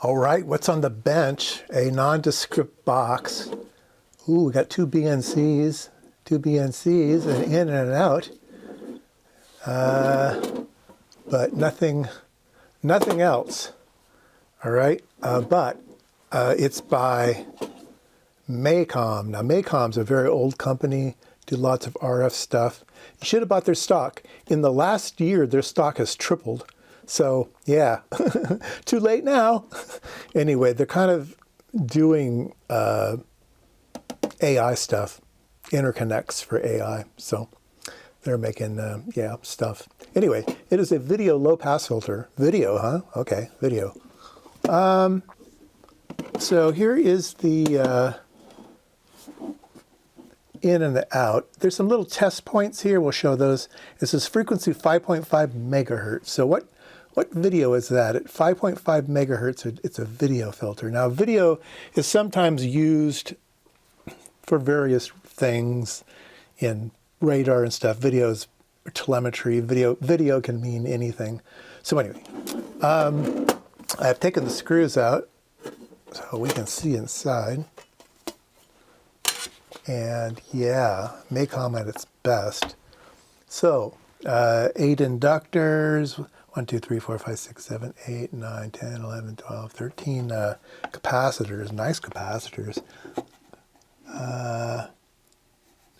All right, what's on the bench? A nondescript box. Ooh, we got two BNCs, an in and an out. But nothing else. All right, but it's by MACOM. Now, MACOM's a very old company, do lots of RF stuff. You should have bought their stock. In the last year, their stock has tripled. So, yeah, too late now. Anyway, they're kind of doing AI stuff, interconnects for AI. So they're making, stuff. Anyway, it is a video low-pass filter. Video, huh? Okay, video. So here is the in and the out. There's some little test points here. We'll show those. This is frequency 5.5 megahertz. So what video is that? At 5.5 megahertz, it's a video filter. Now, video is sometimes used for various things in radar and stuff. Videos, telemetry, video can mean anything. So anyway, I've taken the screws out so we can see inside. And yeah, MACOM at its best. So 8 inductors, 1, 2, 3, 4, 5, 6, 7, 8, 9, 10, 11, 12, 13 capacitors, nice capacitors.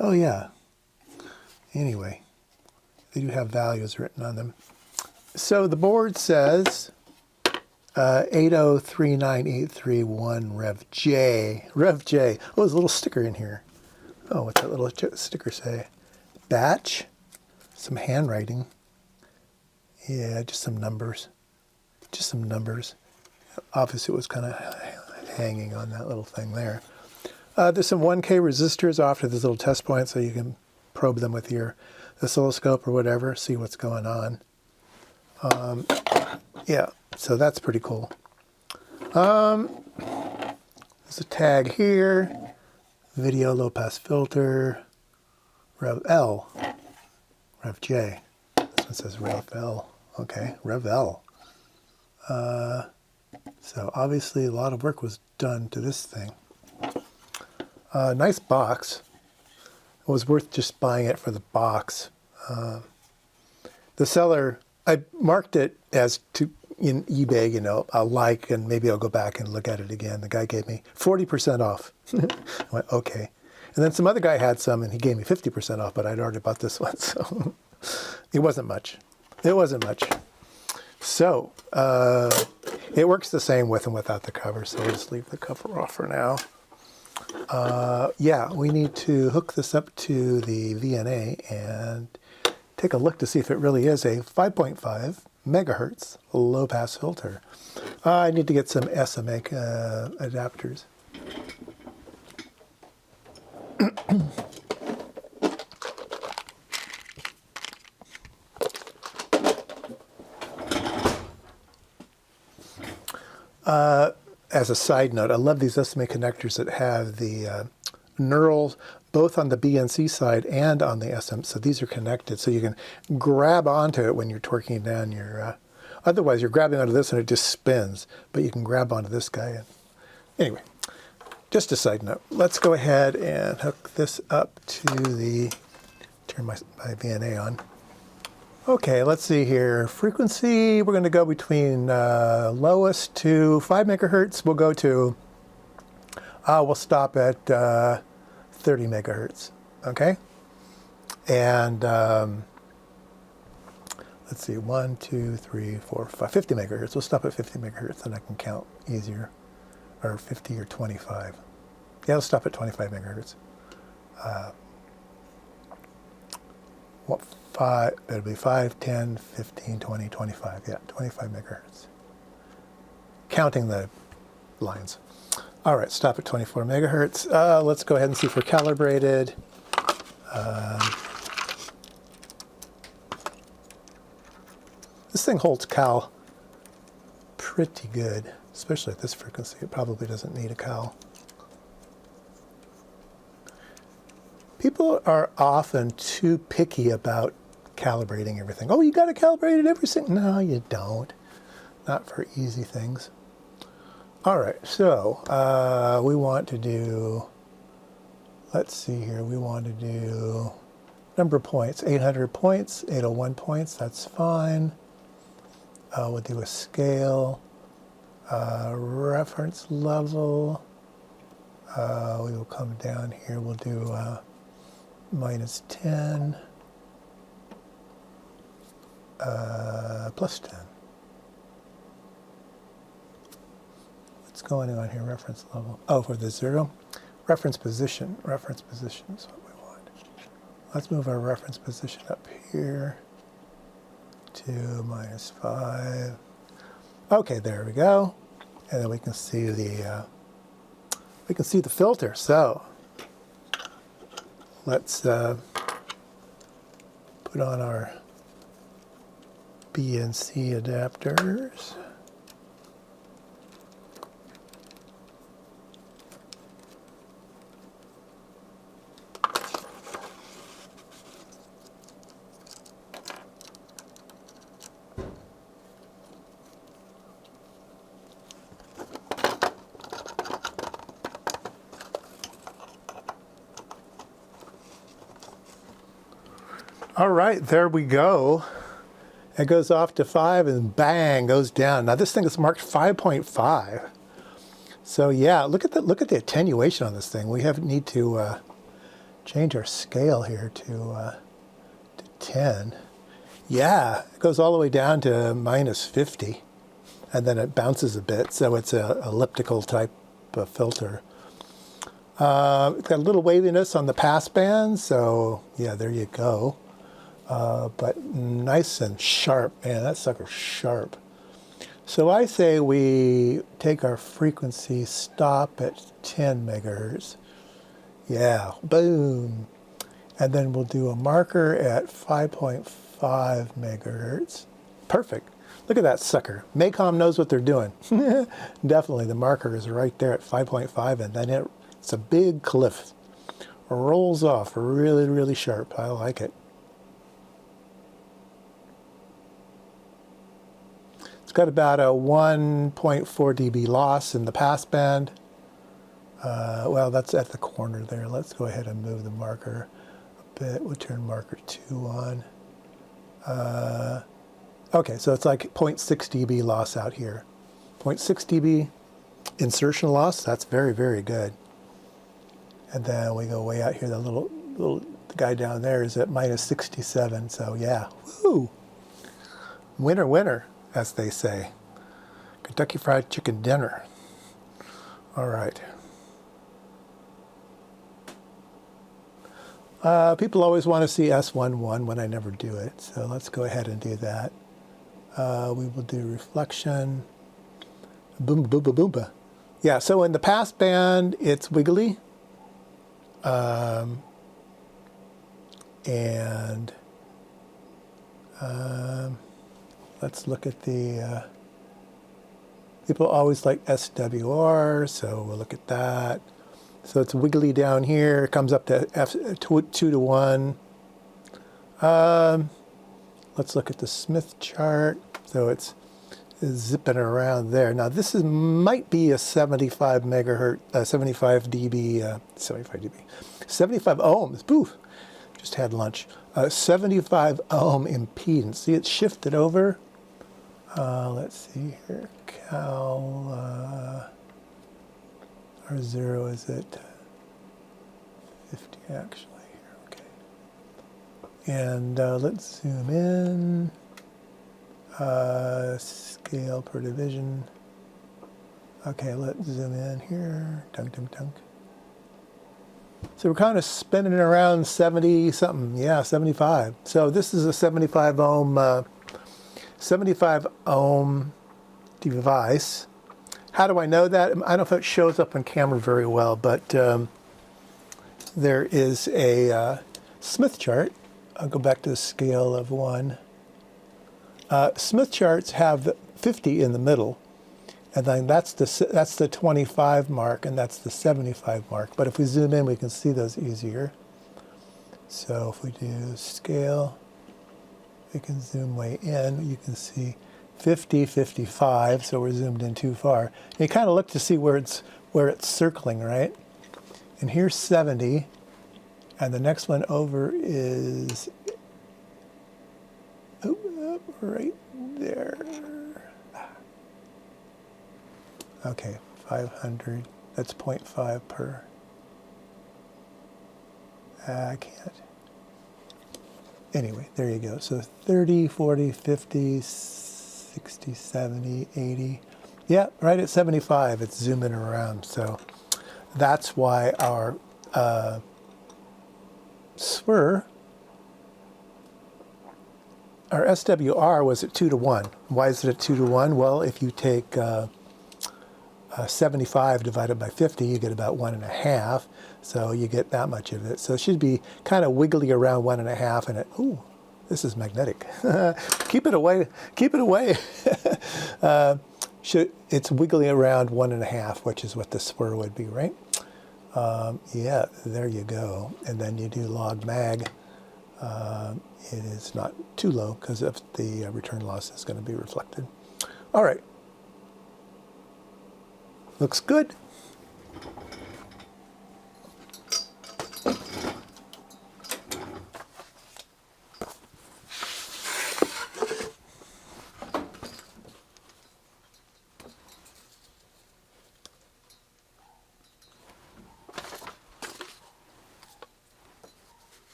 Oh yeah. Anyway, they do have values written on them. So the board says 8039831 Rev J. Rev J. Oh, there's a little sticker in here. Oh, what's that little sticker say? Batch. Some handwriting. Yeah, just some numbers. Just some numbers. Obviously, it was kind of hanging on that little thing there. There's some 1K resistors off to this little test point, so you can probe them with your oscilloscope or whatever, see what's going on. Yeah, so that's pretty cool. There's a tag here. Video low-pass filter. Rev L. Rev J. This one says Rev L. Okay, Rev L. So obviously a lot of work was done to this thing. Nice box. It was worth just buying it for the box. The seller, I marked it as in eBay, you know, I'll like, and maybe I'll go back and look at it again. The guy gave me 40% off. I went, okay. And then some other guy had some, and he gave me 50% off, but I'd already bought this one, so it wasn't much. It wasn't much. So it works the same with and without the cover, so we'll just leave the cover off for now. Yeah, we need to hook this up to the VNA and take a look to see if it really is a 5.5 megahertz low-pass filter. I need to get some SMA adapters. As a side note, I love these SMA connectors that have the knurls both on the BNC side and on the SM. So these are connected, so you can grab onto it when you're torquing down your... otherwise, you're grabbing onto this and it just spins, but you can grab onto this guy. And, anyway, just a side note. Let's go ahead and hook this up to the... Turn my VNA on. Okay, let's see here. Frequency, we're going to go between lowest to 5 megahertz. We'll go to, we'll stop at 30 megahertz, okay? And let's see, 1, 2, 3, 4, 5, 50 megahertz. We'll stop at 50 megahertz and I can count easier, or 50 or 25. Yeah, let's stop at 25 megahertz. It'll be 5, 10, 15, 20, 25. Yeah, 25 megahertz. Counting the lines. All right, stop at 24 megahertz. Let's go ahead and see if we're calibrated. This thing holds cal pretty good, especially at this frequency. It probably doesn't need a cal. People are often too picky about calibrating everything. Oh, you got to calibrate it every single... No, you don't. Not for easy things. All right, so we want to do, let's see here, we want to do number of points, 800 points, 801 points, that's fine. We'll do a scale, reference level. We will come down here, we'll do -10, +10. What's going on here? Reference level. Oh, for the 0. Reference position. Reference position is what we want. Let's move our reference position up here to -5. Okay, there we go. And then we can see the filter. So let's put on our BNC adapters. All right, there we go. It goes off to 5 and bang, goes down. Now this thing is marked 5.5. So yeah, look at the attenuation on this thing. We need to change our scale here to 10. Yeah, it goes all the way down to -50, and then it bounces a bit. So it's a elliptical type of filter. It's got a little waviness on the passband. So yeah, there you go. But nice and sharp. Man, that sucker's sharp. So I say we take our frequency stop at 10 megahertz. Yeah, boom. And then we'll do a marker at 5.5 megahertz. Perfect. Look at that sucker. MACOM knows what they're doing. Definitely, the marker is right there at 5.5, and then it's a big cliff. Rolls off really, really sharp. I like it. Got about a 1.4 dB loss in the passband. Well, that's at the corner there. Let's go ahead and move the marker a bit. We'll turn marker 2 on. Okay, so it's like 0.6 dB loss out here. 0.6 dB insertion loss, that's very, very good. And then we go way out here, the little guy down there is at -67, so yeah, woo! Winner, winner, as they say. Kentucky Fried Chicken dinner. All right. People always want to see S11 when I never do it, so let's go ahead and do that. We will do reflection. Boomba, boomba, boomba. Yeah, so in the passband, it's wiggly. Let's look at the, people always like SWR, so we'll look at that. So it's wiggly down here, it comes up to 2 to 1. Let's look at the Smith chart. So it's zipping around there. Now this might be a 75 megahertz, 75 dB, 75 ohms. Boof, just had lunch. 75 ohm impedance. See, it's shifted over. Let's see here. R0 is at 50 actually here. Okay. And let's zoom in. Scale per division. Okay, let's zoom in here. Dunk, dunk, dunk. So we're kind of spinning around 70 something. Yeah, 75. So this is a 75 ohm device. How do I know that? I don't know if it shows up on camera very well, but there is a Smith chart. I'll go back to the scale of 1. Smith charts have 50 in the middle, and then that's the 25 mark, and that's the 75 mark. But if we zoom in, we can see those easier. So if we do scale, we can zoom way in. You can see 50, 55, so we're zoomed in too far. And you kind of look to see where it's circling, right? And here's 70, and the next one over is right there. Okay, 500. That's 0.5 per. I can't. Anyway, there you go. So 30, 40, 50, 60, 70, 80. Yeah, right at 75, it's zooming around. So that's why our SWR, our SWR was at 2 to 1. Why is it at 2 to 1? Well, if you take 75 divided by 50, you get about 1.5. So you get that much of it. So it should be kind of wiggly around 1.5, and it, ooh, this is magnetic. Keep it away, keep it away. It's wiggly around 1.5, which is what the SWR would be, right? Yeah, there you go. And then you do log mag. It is not too low because of the return loss is going to be reflected. All right. Looks good.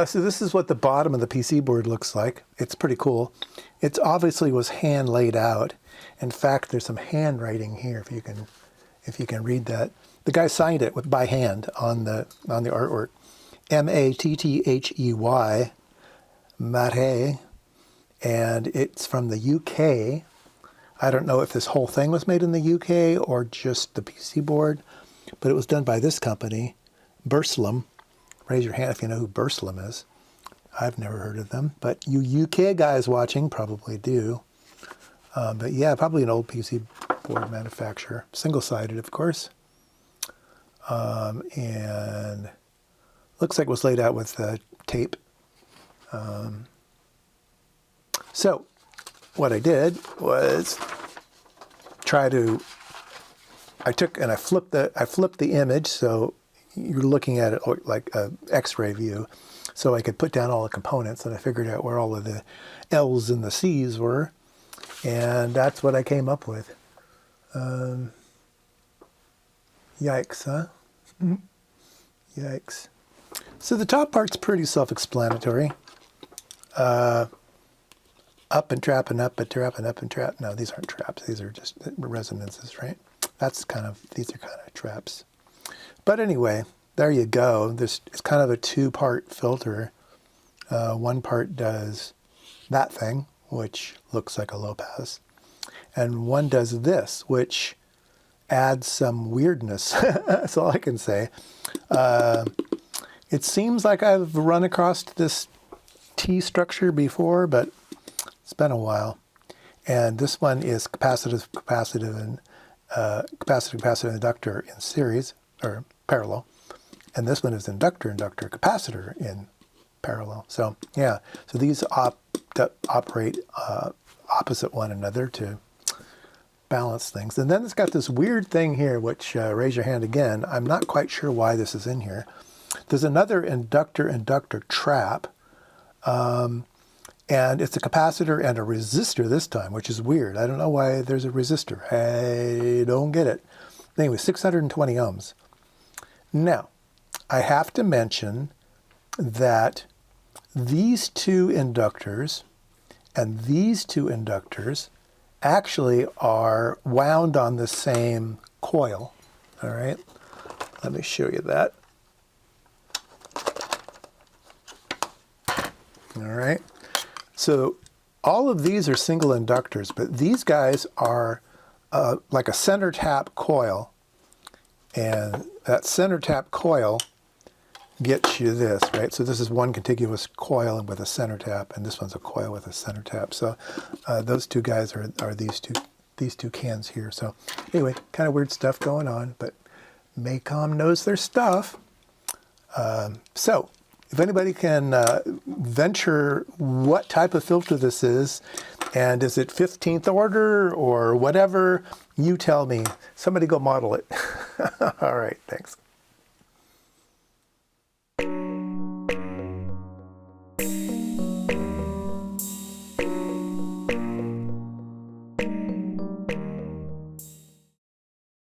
So this is what the bottom of the PC board looks like. It's pretty cool. It obviously was hand laid out. In fact, there's some handwriting here if you can read that. The guy signed it by hand on the artwork. M-A-T-T-H-E-Y, Mate, and it's from the UK. I don't know if this whole thing was made in the UK or just the PC board, but it was done by this company, Burslem. Raise your hand if you know who Burslem is. I've never heard of them, but you UK guys watching probably do. But yeah, probably an old PC board manufacturer. Single-sided, of course. And looks like it was laid out with tape. So what I did was I flipped the image, so you're looking at it like an X-ray view. So I could put down all the components, and I figured out where all of the L's and the C's were. And that's what I came up with. Yikes, huh? Yikes. So the top part's pretty self-explanatory. Up and trap and up and trap and up and trap. No, these aren't traps. These are just resonances, right? These are kind of traps. But anyway, there you go. It's kind of a two-part filter. One part does that thing, which looks like a low pass. And one does this, which adds some weirdness. That's all I can say. It seems like I've run across this T structure before, but it's been a while. And this one is capacitive inductor in series, or parallel. And this one is inductor capacitor in parallel. So yeah, so these operate opposite one another to balance things. And then it's got this weird thing here, which raise your hand again. I'm not quite sure why this is in here. There's another inductor trap, and it's a capacitor and a resistor this time, which is weird. I don't know why there's a resistor. I don't get it. Anyway, 620 ohms. Now, I have to mention that these two inductors and these two inductors actually are wound on the same coil. All right, let me show you that. All right, so all of these are single inductors, but these guys are like a center tap coil, and that center tap coil gets you this, right? So this is one contiguous coil with a center tap, and this one's a coil with a center tap. So those two guys are these two cans here. So anyway, kind of weird stuff going on, but MACOM knows their stuff. So If anybody can venture what type of filter this is, and is it 15th order or whatever, you tell me. Somebody go model it. All right, thanks.